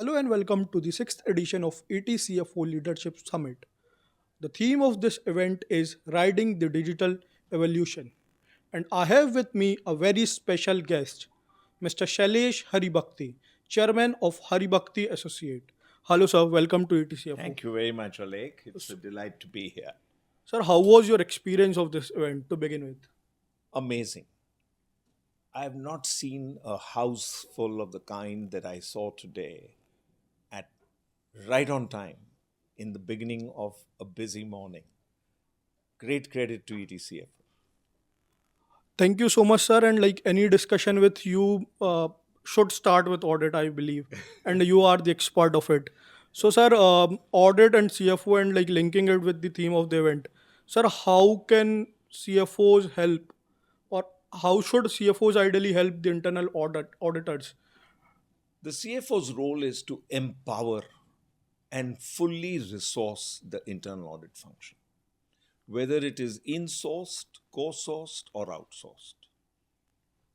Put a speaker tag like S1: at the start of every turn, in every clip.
S1: Hello and welcome to the sixth edition of ET CFO Leadership Summit. The theme of this event is Riding the Digital Evolution. And I have with me a very special guest, Mr. Shailesh Haribhakti, Chairman of Haribhakti Associate. Hello, sir. Welcome to ET CFO.
S2: Thank you very much, Oleg. It's a delight to be here.
S1: Sir, how was your experience of this event to begin with?
S2: Amazing. I have not seen a house full of the kind that I saw today at right on time in the beginning of a busy morning. Great credit to ETCFO.
S1: Thank you so much, sir. And like any discussion with you should start with audit, I believe, and you are the expert of it. So, sir, audit and CFO and like linking it with the theme of the event. Sir, how can CFOs help, or how should CFOs ideally help the internal auditors?
S2: The CFO's role is to empower and fully resource the internal audit function, whether it is insourced, co-sourced, or outsourced.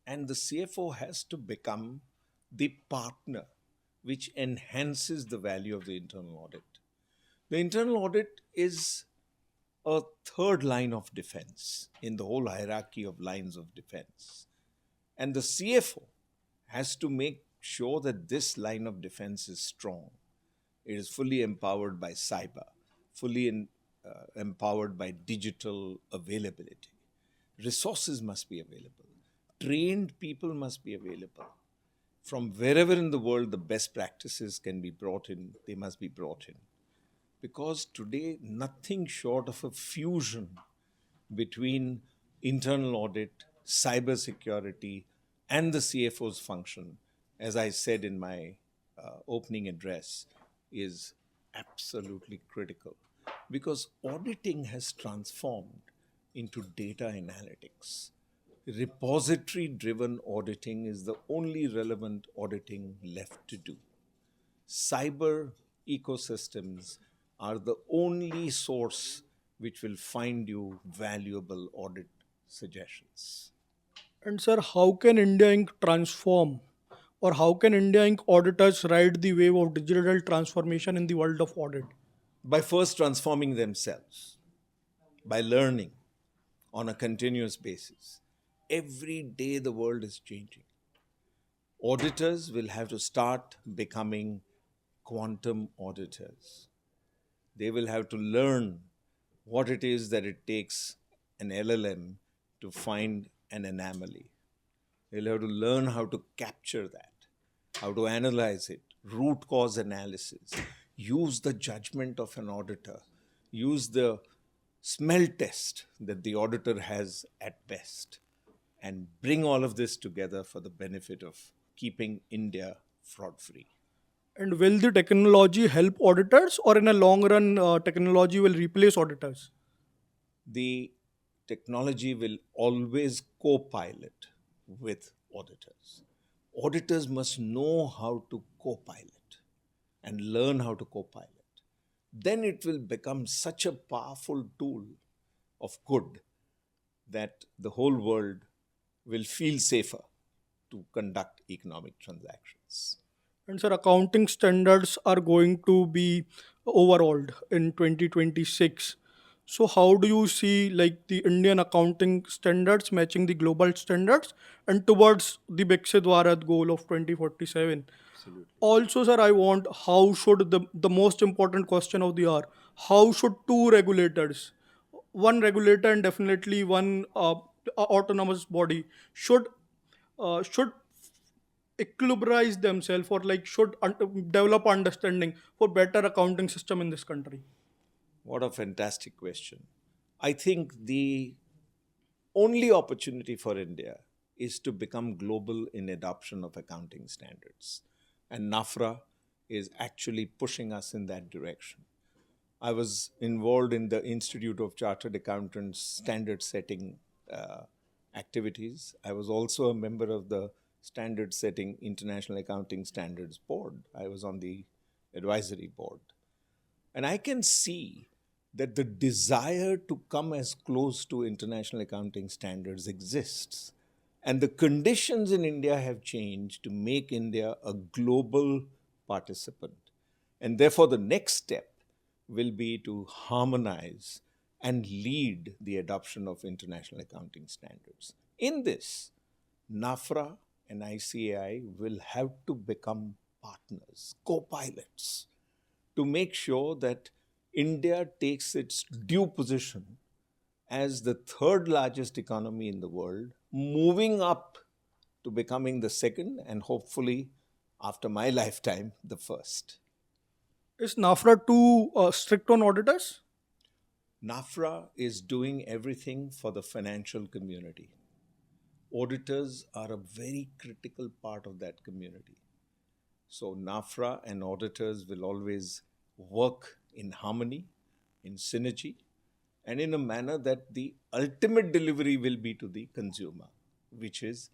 S2: And the CFO has to become the partner which enhances the value of the internal audit. The internal audit is a third line of defense in the whole hierarchy of lines of defense. And the CFO has to make sure that this line of defense is strong. It is fully empowered by cyber, fully empowered by digital availability. Resources must be available. Trained people must be available. From wherever in the world the best practices can be brought in, they must be brought in. Because today, nothing short of a fusion between internal audit, cyber security, and the CFO's function, as I said in my opening address, is absolutely critical. Because auditing has transformed into data analytics. Repository driven auditing is the only relevant auditing left to do. Cyber ecosystems are the only source which will find you valuable audit suggestions.
S1: And sir, how can India Inc. transform, or how can India Inc. auditors ride the wave of digital transformation in the world of audit?
S2: By first transforming themselves, by learning on a continuous basis. Every day the world is changing. Auditors will have to start becoming quantum auditors. They will have to learn what it is that it takes an LLM to find an anomaly. They'll have to learn how to capture that, how to analyze it, root cause analysis, use the judgment of an auditor, use the smell test that the auditor has at best, and bring all of this together for the benefit of keeping India fraud free.
S1: And will the technology help auditors, or in a long run, technology will replace auditors?
S2: The technology will always co pilot with auditors. Auditors must know how to co pilot and learn how to co pilot. Then it will become such a powerful tool of good that the whole world will feel safer to conduct economic transactions.
S1: And sir, accounting standards are going to be overhauled in 2026. So how do you see like the Indian accounting standards matching the global standards and towards the Viksit Bharat goal of 2047?
S2: Absolutely.
S1: Also, sir, I want how should the most important question of the hour, how should two regulators, one regulator and definitely one autonomous body, should equilibrize themselves, or like should develop understanding for better accounting system in this country?
S2: What a fantastic question. I think the only opportunity for India is to become global in adoption of accounting standards. And NAFRA is actually pushing us in that direction. I was involved in the Institute of Chartered Accountants standard setting activities. I was also a member of the standard setting International Accounting Standards Board. I was on the advisory board. And I can see that the desire to come as close to international accounting standards exists. And the conditions in India have changed to make India a global participant. And therefore, the next step will be to harmonize and lead the adoption of international accounting standards. In this, NAFRA and ICAI will have to become partners, co pilots, to make sure that India takes its due position as the third largest economy in the world, moving up to becoming the second and hopefully, after my lifetime, the first.
S1: Is NAFRA too strict on auditors?
S2: NAFRA is doing everything for the financial community. Auditors are a very critical part of that community. So, NAFRA and auditors will always work in harmony, in synergy, and in a manner that the ultimate delivery will be to the consumer, which is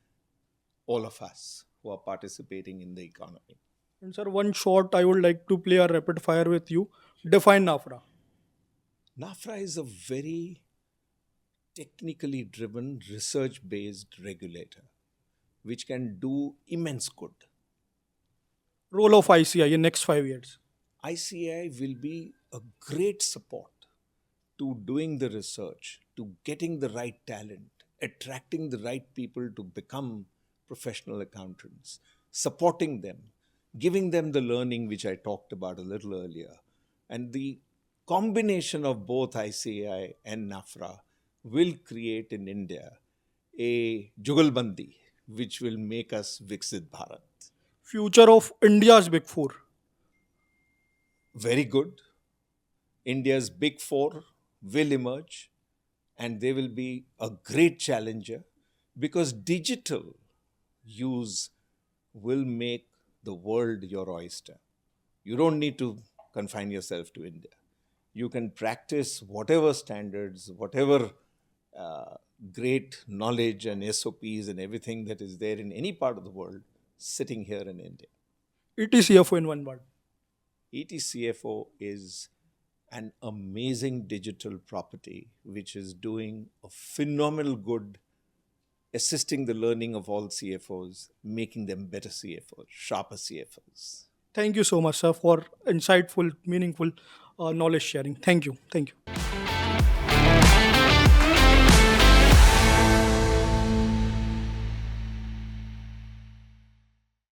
S2: all of us who are participating in the economy.
S1: And sir, one short I would like to play a rapid fire with you. Define NAFRA.
S2: NAFRA is a very technically driven, research based regulator which can do immense good.
S1: Role of ICI in next 5 years.
S2: ICI will be a great support to doing the research, to getting the right talent, attracting the right people to become professional accountants, supporting them, giving them the learning which I talked about a little earlier. And the combination of both ICAI and NAFRA will create in India a jugalbandi which will make us Viksit Bharat.
S1: Future of India's Big Four.
S2: Very good. India's Big Four will emerge and they will be a great challenger because digital use will make the world your oyster. You don't need to confine yourself to India. You can practice whatever standards, whatever great knowledge and SOPs and everything that is there in any part of the world sitting here in India.
S1: ETCFO in one word.
S2: ETCFO is an amazing digital property which is doing a phenomenal good, assisting the learning of all CFOs, making them better CFOs, sharper CFOs.
S1: Thank you so much, sir, for insightful, meaningful knowledge sharing. Thank you. Thank you.